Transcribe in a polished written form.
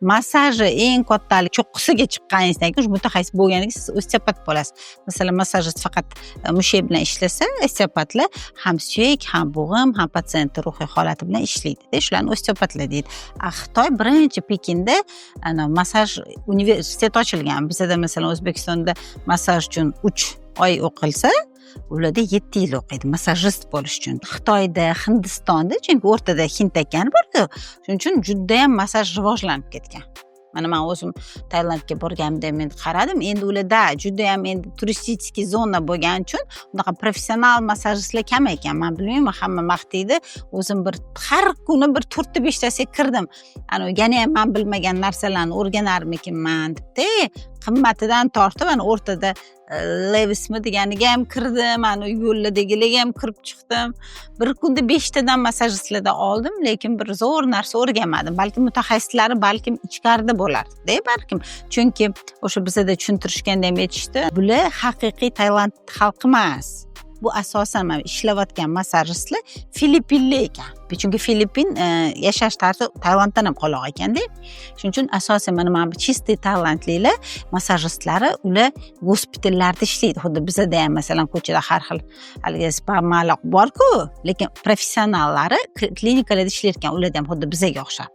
Massaji eng kattalik cho'qqisiga chiqqaningizdan keyin mutaxassis bo'lgandan keyin siz osteopat bo'lasiz. Masalan, massajist faqat mushay bilan ishlasa, osteopatlar ham suyak, ham bo'g'im, ham patsientning ruhiy holati bilan ishlaydi. Shularni osteopatlar deydi. Xitoy birinchi Pekinda massaj universiteti ochilgan. Bizda masalan O'zbekistonda massaj uchun 3 oy o'qilsa, ularda 7 yil o'qiydi massajist bo'lish uchun. Xitoyda, Hindistonda, chunki o'rtada Hind okeani bor-ku, shuning uchun juda ham massaj rivojlanib ketgan. Mana men o'zim Tailandga borganimda men qaradim, endi ularda juda ham endi turistik zona bo'lgani uchun unaqa professional massajistlar kam ekan. Men bilmayman, hamma maqtaydi. O'zim har kuni 4-5 tasiga kirdim. Yana ham men bilmagan narsalarni o'rganarmikinman debdi. Qimmatidan tortib o'rtada Levismi deganiga ham kirdim, yo'lladagilarga ham kirib chiqdim. Bir kunda 5 tadan massajistlardan oldim, lekin bir zo'r narsa o'rganmadim. Balki mutaxassislari balkim ichkarida bo'lardi, balkim. Chunki o'sha bizda tushuntirishganda ham aytishdi, bular haqiqiy Tailand xalqi emas. Bu asosan mana ishlayotgan massajistlar Filippinlik ekan. Chunki Filippin yashash tarzi Tailanddan ham qoloq ekanda. Shuning uchun asosan mana chisti tailandliklar massajistlari ular gospitallarda ishlaydi. Xuddi bizda ham masalan ko'chada har xil haligi spa-maloq bor-ku, lekin professionallari klinikalarda ishlar ekan, ular ham xuddi bizga o'xshab.